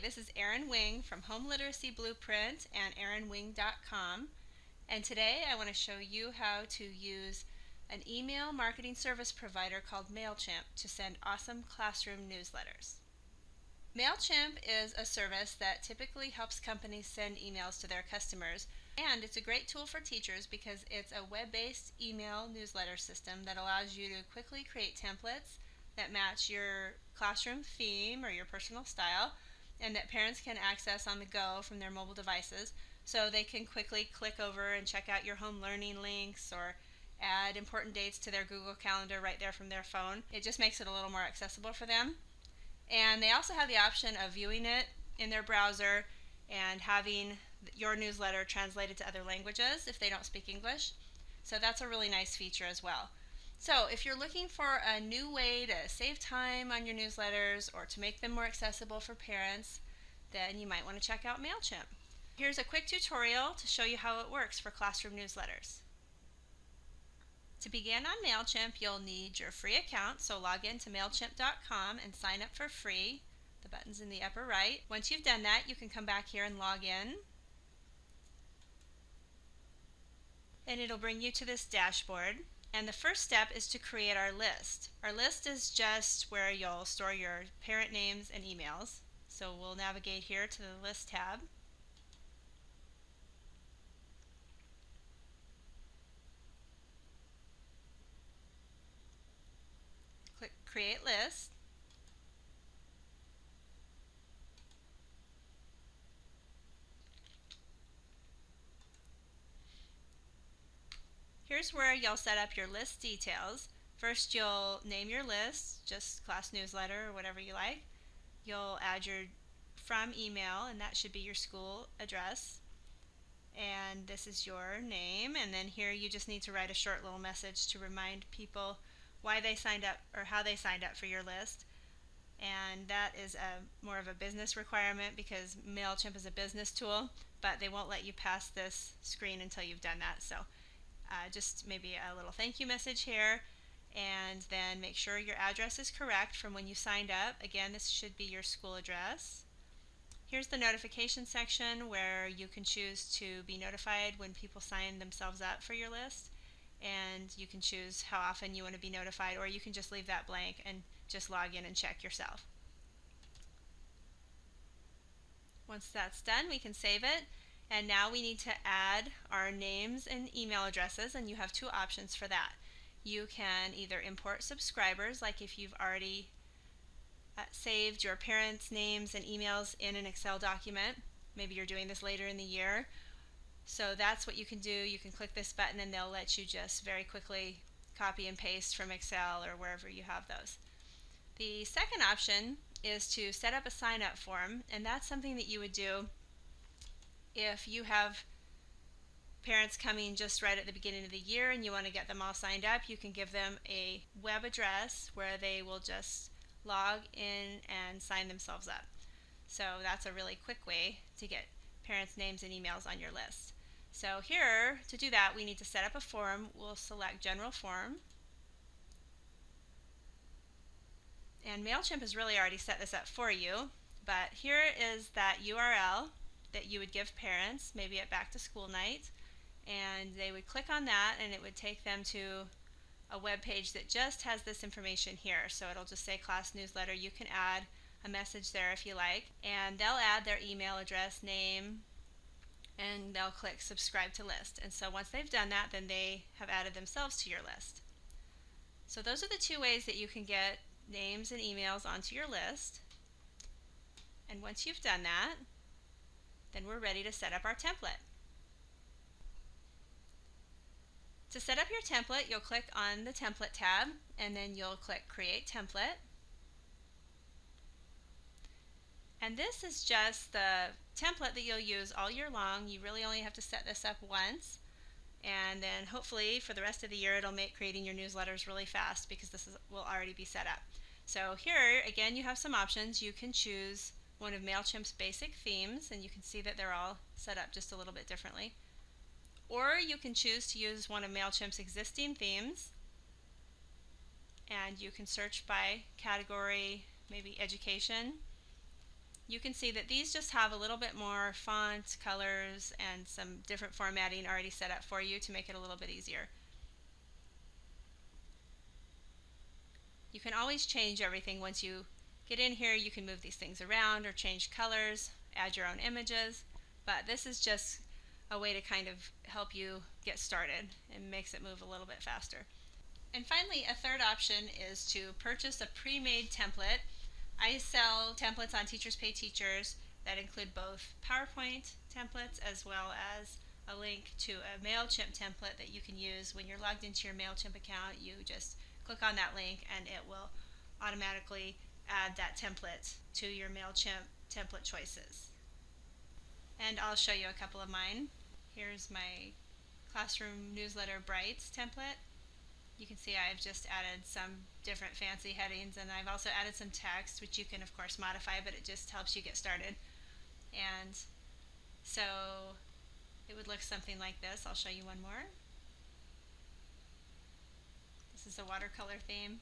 this is Erin Wing from Home Literacy Blueprint and erinwing.com, and today I want to show you how to use an email marketing service provider called MailChimp to send awesome classroom newsletters. MailChimp is a service that typically helps companies send emails to their customers, and it's a great tool for teachers because it's a web-based email newsletter system that allows you to quickly create templates that match your classroom theme or your personal style, and that parents can access on the go from their mobile devices, so they can quickly click over and check out your home learning links or add important dates to their Google Calendar right there from their phone. It just makes it a little more accessible for them. And they also have the option of viewing it in their browser and having your newsletter translated to other languages if they don't speak English. So that's a really nice feature as well. So if you're looking for a new way to save time on your newsletters or to make them more accessible for parents, then you might want to check out MailChimp. Here's a quick tutorial to show you how it works for classroom newsletters. To begin on MailChimp, you'll need your free account, so log in to MailChimp.com and sign up for free. The button's in the upper right. Once you've done that, you can come back here and log in. And it'll bring you to this dashboard. And the first step is to create our list. Our list is just where you'll store your parent names and emails. So we'll navigate here to the List tab. Click Create List. Here's where you'll set up your list details. First, you'll name your list, just class newsletter or whatever you like. You'll add your from email, and that should be your school address. And this is your name, and then here you just need to write a short little message to remind people why they signed up or how they signed up for your list. And that is more of a business requirement because MailChimp is a business tool, but they won't let you pass this screen until you've done that. So just maybe a little thank you message here, and then make sure your address is correct from when you signed up. Again, this should be your school address. Here's the notification section where you can choose to be notified when people sign themselves up for your list, and you can choose how often you want to be notified, or you can just leave that blank and just log in and check yourself. Once that's done, we can save it. And now we need to add our names and email addresses, and you have two options for that. You can either import subscribers, like if you've already saved your parents' names and emails in an Excel document. Maybe you're doing this later in the year. So that's what you can do. You can click this button and they'll let you just very quickly copy and paste from Excel or wherever you have those. The second option is to set up a sign-up form, and that's something that you would do if you have parents coming just right at the beginning of the year and you want to get them all signed up. You can give them a web address where they will just log in and sign themselves up. So that's a really quick way to get parents' names and emails on your list. So here, to do that, we need to set up a form. We'll select General Form. And MailChimp has really already set this up for you, but here is that URL that you would give parents, maybe at back to school night, and they would click on that and it would take them to a web page that just has this information here. So it'll just say class newsletter. You can add a message there if you like, and they'll add their email address, name, and they'll click subscribe to list. And so once they've done that, then they have added themselves to your list. So those are the two ways that you can get names and emails onto your list. And once you've done that, then we're ready to set up our template. To set up your template, you'll click on the Template tab, and then you'll click Create Template. And this is just the template that you'll use all year long. You really only have to set this up once, and then hopefully for the rest of the year it'll make creating your newsletters really fast because this will already be set up. So here again you have some options. You can choose one of MailChimp's basic themes, and you can see that they're all set up just a little bit differently. Or you can choose to use one of MailChimp's existing themes, and you can search by category, maybe education, you can see that these just have a little bit more font, colors, and some different formatting already set up for you to make it a little bit easier. You can always change everything once you get in here. You can move these things around or change colors, add your own images, but this is just a way to kind of help you get started and makes it move a little bit faster. And finally, a third option is to purchase a pre-made template. I sell templates on Teachers Pay Teachers that include both PowerPoint templates as well as a link to a MailChimp template that you can use when you're logged into your MailChimp account. You just click on that link and it will automatically add that template to your MailChimp template choices. And I'll show you a couple of mine. Here's my Classroom Newsletter Brights template. You can see I've just added some different fancy headings, and I've also added some text, which you can of course modify, but it just helps you get started. And so it would look something like this. I'll show you one more. This is a watercolor theme.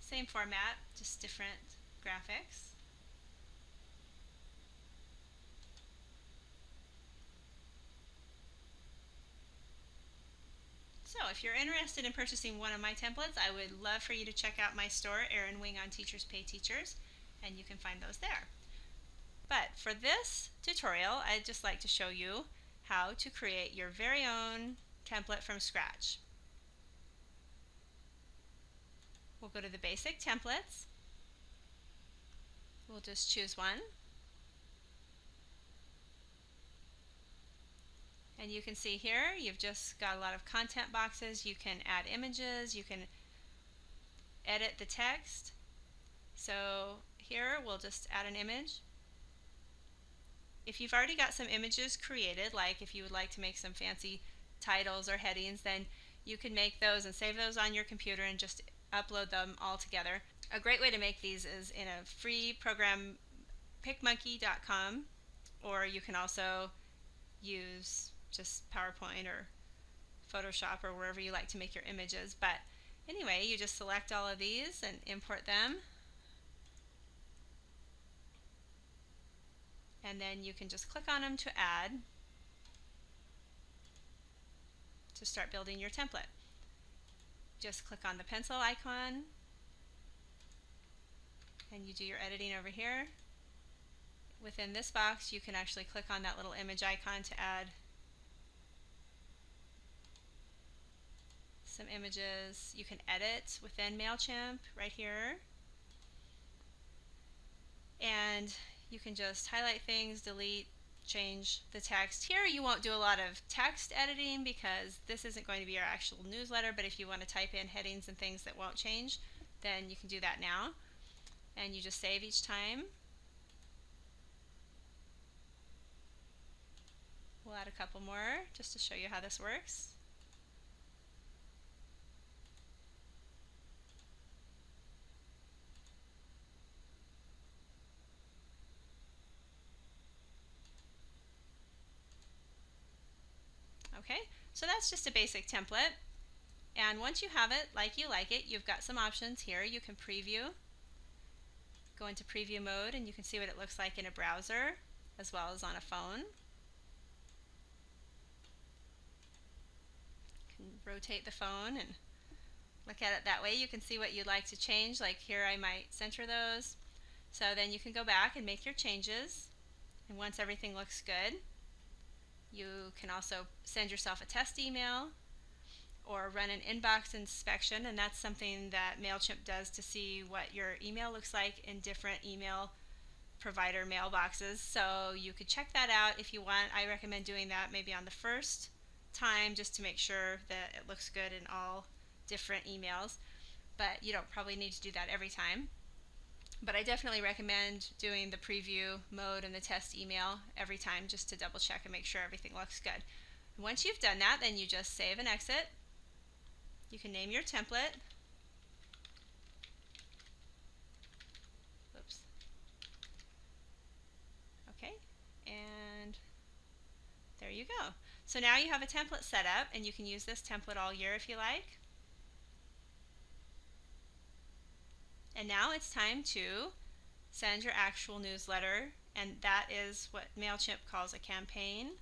Same format, just different graphics. So if you're interested in purchasing one of my templates, I would love for you to check out my store, Erin Wing on Teachers Pay Teachers, and you can find those there. But for this tutorial, I'd just like to show you how to create your very own template from scratch. We'll go to the basic templates. We'll just choose one. And you can see here, you've just got a lot of content boxes. You can add images, you can edit the text. So here, we'll just add an image. If you've already got some images created, like if you would like to make some fancy titles or headings, then you can make those and save those on your computer and just upload them all together. A great way to make these is in a free program, PicMonkey.com, or you can also use just PowerPoint or Photoshop or wherever you like to make your images. But anyway, you just select all of these and import them. And then you can just click on them to add, to start building your template. Just click on the pencil icon and you do your editing over here. Within this box, you can actually click on that little image icon to add some images. You can edit within MailChimp right here. And you can just highlight things, delete, change the text. Here you won't do a lot of text editing because this isn't going to be our actual newsletter, but if you want to type in headings and things that won't change, then you can do that now. And you just save each time. We'll add a couple more just to show you how this works. Okay, so that's just a basic template. And once you have it like you like it, you've got some options here. You can preview. Go into preview mode and you can see what it looks like in a browser as well as on a phone. You can rotate the phone and look at it that way. You can see what you'd like to change, like here I might center those. So then you can go back and make your changes, and once everything looks good, you can also send yourself a test email or run an inbox inspection, and that's something that MailChimp does to see what your email looks like in different email provider mailboxes. So you could check that out if you want. I recommend doing that maybe on the first time just to make sure that it looks good in all different emails, but you don't probably need to do that every time. But I definitely recommend doing the preview mode and the test email every time just to double check and make sure everything looks good. And once you've done that, then you just save and exit. You can name your template. Oops. Okay, and there you go. So now you have a template set up, and you can use this template all year if you like. And now it's time to send your actual newsletter, and that is what MailChimp calls a campaign.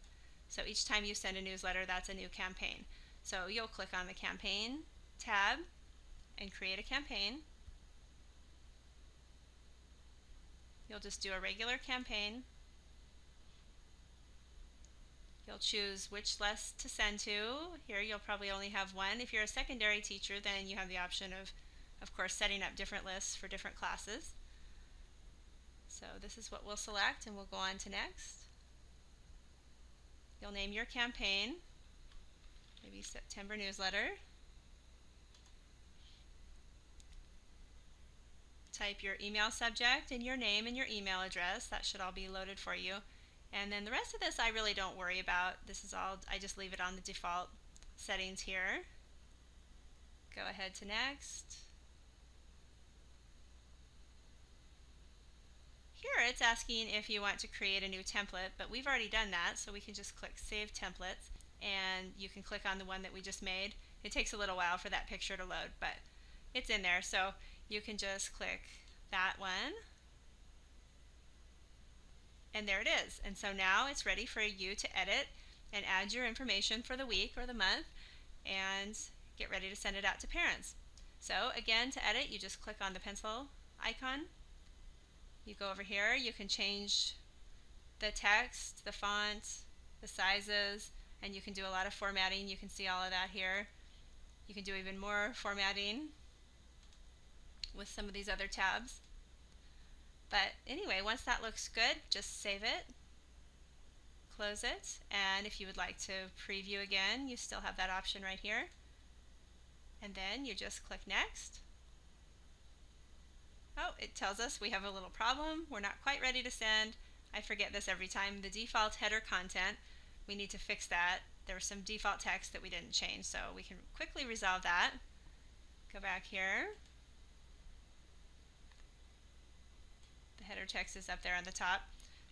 So each time you send a newsletter, that's a new campaign. So you'll click on the campaign tab and create a campaign. You'll just do a regular campaign. You'll choose which list to send to. Here you'll probably only have one. If you're a secondary teacher, then you have the option of course, setting up different lists for different classes. So this is what we'll select, and we'll go on to next. You'll name your campaign, maybe September newsletter. Type your email subject and your name and your email address. That should all be loaded for you. And then the rest of this I really don't worry about. This is all, I just leave it on the default settings here. Go ahead to next. Here it's asking if you want to create a new template, but we've already done that, so we can just click Save Templates, and you can click on the one that we just made. It takes a little while for that picture to load, but it's in there, so you can just click that one, and there it is. And so now it's ready for you to edit and add your information for the week or the month and get ready to send it out to parents. So again, to edit, you just click on the pencil icon. You go over here, you can change the text, the font, the sizes, and you can do a lot of formatting. You can see all of that here. You can do even more formatting with some of these other tabs. But anyway, once that looks good, just save it, close it, and if you would like to preview again, you still have that option right here. And then you just click Next. Oh, it tells us we have a little problem. We're not quite ready to send. I forget this every time. The default header content, we need to fix that. There was some default text that we didn't change, so we can quickly resolve that. Go back here. The header text is up there on the top,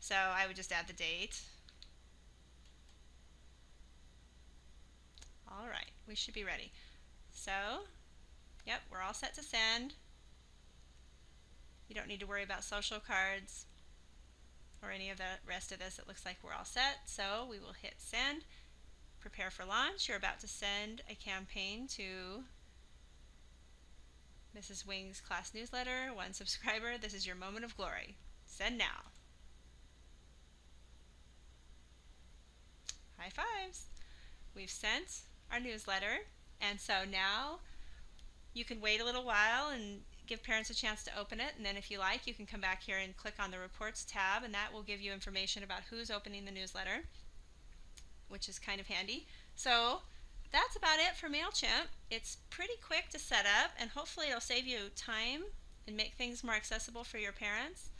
so I would just add the date. All right, we should be ready. So, yep, we're all set to send. You don't need to worry about social cards or any of the rest of this. It looks like we're all set, so we will hit send. Prepare for launch. You're about to send a campaign to Mrs. Wing's class newsletter, 1 subscriber. This is your moment of glory. Send now. High fives. We've sent our newsletter, and so now you can wait a little while and give parents a chance to open it, and then if you like, you can come back here and click on the Reports tab, and that will give you information about who's opening the newsletter, which is kind of handy. So that's about it for MailChimp. It's pretty quick to set up, and hopefully it'll save you time and make things more accessible for your parents.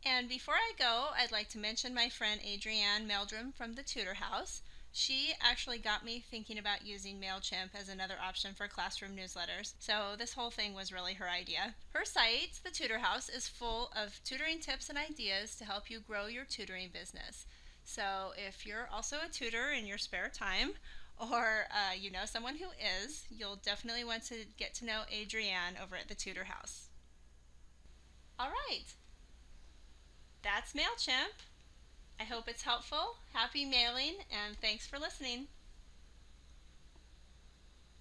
And before I go, I'd like to mention my friend Adrienne Meldrum from the Tutor House. She actually got me thinking about using MailChimp as another option for classroom newsletters. So this whole thing was really her idea. Her site, The Tutor House, is full of tutoring tips and ideas to help you grow your tutoring business. So if you're also a tutor in your spare time, or you know someone who is, you'll definitely want to get to know Adrienne over at The Tutor House. All right, that's MailChimp. I hope it's helpful. Happy mailing, and thanks for listening.